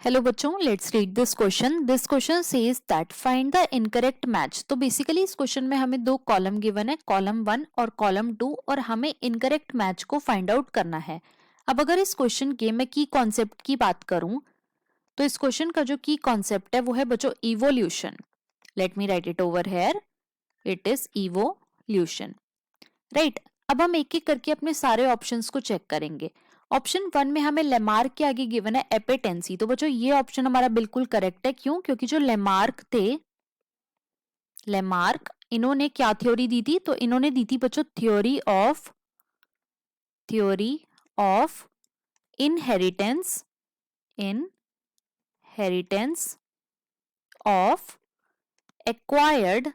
Hello बच्चों, let's read this question. This question says that find the incorrect match. तो basically इस question में हमें दो कॉलम गिवन है, कॉलम 1 और कॉलम 2, और हमें इनकरेक्ट मैच को फाइंड आउट करना है। अब अगर इस क्वेश्चन के मैं की कॉन्सेप्ट की बात करूं तो इस क्वेश्चन का जो की कॉन्सेप्ट है वो है बच्चों evolution. Let me right it over here, it is evolution, right. अब हम एक एक करके अपने सारे ऑप्शंस को चेक करेंगे। ऑप्शन 1 में हमें लेमार्क के आगे गिवन है एपेटेंसी। तो बच्चों ये ऑप्शन हमारा बिल्कुल करेक्ट है। क्यों? क्योंकि जो लेमार्क थे, लेमार्क इन्होंने क्या थ्योरी दी थी? तो इन्होंने दी थी बच्चों theory of inheritance of acquired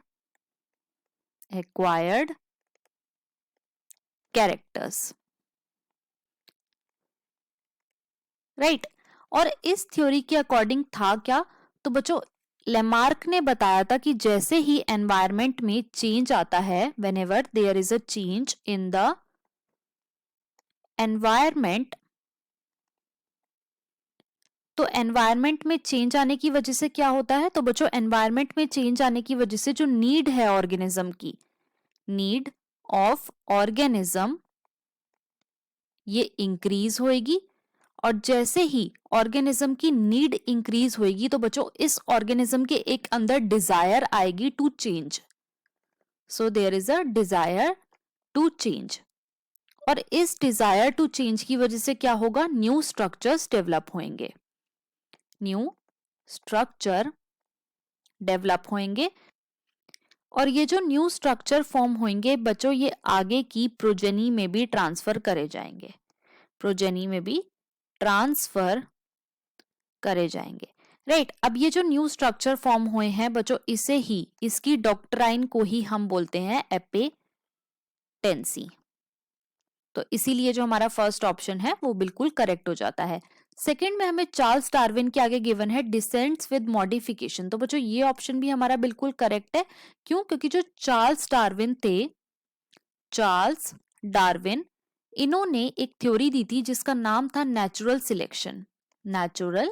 characters, right. और इस थ्योरी के अकॉर्डिंग था क्या? तो बच्चों लेमार्क ने बताया था कि जैसे ही एनवायरनमेंट में चेंज आता है, whenever there is a change in the environment, तो एनवायरनमेंट में चेंज आने की वजह से क्या होता है? तो बच्चों एनवायरनमेंट में चेंज आने की वजह से जो नीड है ऑर्गेनिज्म की, नीड ऑफ ऑर्गेनिज्म, ये इंक्रीज होएगी। और जैसे ही ऑर्गेनिज्म की नीड इंक्रीज होएगी तो बच्चों इस ऑर्गेनिज्म के एक अंदर डिजायर आएगी to change. So there is a desire to change, और इस डिजायर टू चेंज की वजह से क्या होगा? न्यू स्ट्रक्चर्स डेवलप होंगे, न्यू स्ट्रक्चर डेवलप होंगे। और ये जो न्यू स्ट्रक्चर फॉर्म होंगे बच्चों, ये आगे की प्रोजेनी में भी ट्रांसफर करे जाएंगे, प्रोजेनी में भी ट्रांसफर करे जाएंगे, राइट। अब ये जो न्यू स्ट्रक्चर फॉर्म हुए हैं बच्चों, इसे ही, इसकी डॉक्ट्राइन को ही हम बोलते हैं एपेटेंसी। तो इसीलिए जो हमारा फर्स्ट ऑप्शन है वो बिल्कुल करेक्ट हो जाता है। सेकंड में हमें चार्ल्स डार्विन के आगे गिवन है डिसेंट्स विद मॉडिफिकेशन। तो बच्चों ये ऑप्शन भी हमारा बिल्कुल करेक्ट है। क्यों? क्योंकि जो चार्ल्स डार्विन थे, चार्ल्स डार्विन, इन्होंने एक थ्योरी दी थी जिसका नाम था natural selection. Natural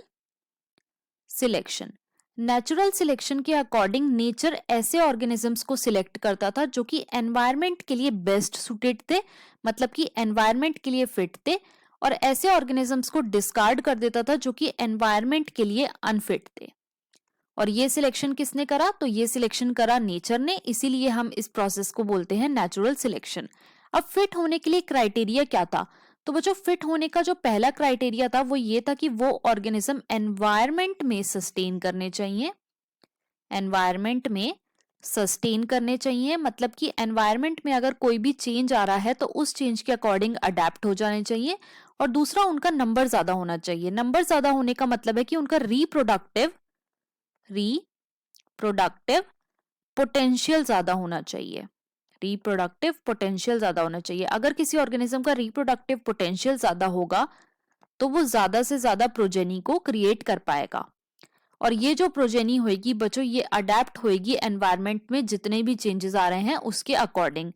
selection, natural selection के अकॉर्डिंग नेचर ऐसे ऑर्गेनिजम्स को सिलेक्ट करता था जो कि एनवायरनमेंट के लिए बेस्ट सुटेड थे, मतलब कि एनवायरनमेंट के लिए फिट थे, और ऐसे ऑर्गेनिजम्स को डिस्कार्ड कर देता था जो कि एनवायरनमेंट के लिए अनफिट थे। और ये सिलेक्शन किसने करा? तो ये सिलेक्शन करा नेचर ने, इसीलिए हम इस प्रोसेस को बोलते हैं नेचुरल सिलेक्शन। अब फिट होने के लिए क्राइटेरिया क्या था? तो बच्चों फिट होने का जो पहला क्राइटेरिया था वो ये था कि वो ऑर्गेनिज्म एनवायरनमेंट में सस्टेन करने चाहिए, एनवायरनमेंट में सस्टेन करने चाहिए, मतलब कि एनवायरनमेंट में अगर कोई भी चेंज आ रहा है तो उस चेंज के अकॉर्डिंग अडेप्ट हो जाने चाहिए। और दूसरा, उनका नंबर ज्यादा होना चाहिए। नंबर ज्यादा होने का मतलब है कि उनका रिप्रोडक्टिव पोटेंशियल ज्यादा होना चाहिए, रिप्रोडक्टिव पोटेंशियल ज्यादा होना चाहिए। अगर किसी ऑर्गेनिज्म का रिप्रोडक्टिव पोटेंशियल ज्यादा होगा तो वो ज्यादा से ज्यादा प्रोजेनी को क्रिएट कर पाएगा, और ये जो प्रोजेनी होगी बच्चों, ये अडेप्ट होगी एनवायरनमेंट में जितने भी चेंजेस आ रहे हैं उसके अकॉर्डिंग।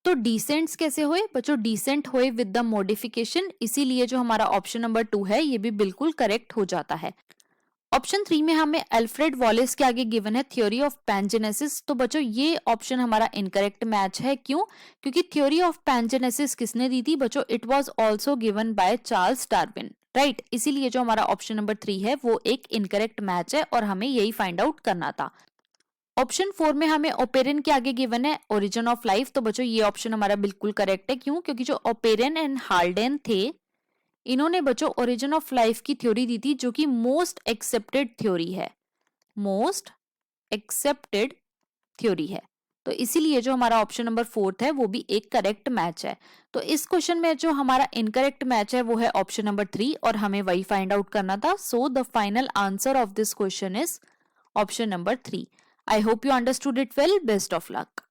तो डिसेंट्स कैसे हुए बच्चों? डिसेंट हुए विद द मॉडिफिकेशन, इसीलिए जो हमारा ऑप्शन नंबर 2 है ये भी बिल्कुल करेक्ट हो जाता है। ऑप्शन 3 में हमें अल्फ्रेड वॉलेस के आगे गिवन है थ्योरी ऑफ पैंजेनेसिस। तो बच्चों ये ऑप्शन हमारा इनकरेक्ट मैच है। क्यों? क्योंकि थ्योरी ऑफ पैंजेनेसिस किसने दी थी बच्चों? It was also given by Charles Darwin, right. इसीलिए जो हमारा ऑप्शन नंबर 3 है वो एक इनकरेक्ट मैच है और हमें यही फाइंड आउट करना था। ऑप्शन 4 में हमें ओपेरन के आगे गिवन है ओरिजिन ऑफ लाइफ। तो बच्चों ये ऑप्शन हमारा बिल्कुल करेक्ट है। क्यों? क्योंकि जो ओपेरन एंड हाल्डेन थे, इन्होंने बच्चों ओरिजिन ऑफ लाइफ की थ्योरी दी थी जो कि मोस्ट एक्सेप्टेड थ्योरी है, मोस्ट एक्सेप्टेड थ्योरी है। तो इसीलिए जो हमारा ऑप्शन नंबर 4 है वो भी एक करेक्ट मैच है। तो इस क्वेश्चन में जो हमारा इनकरेक्ट मैच है वो है ऑप्शन नंबर 3, और हमें वही फाइंड आउट करना था। So the final answer of this question is option number 3। I hope you understood it well. Best of luck.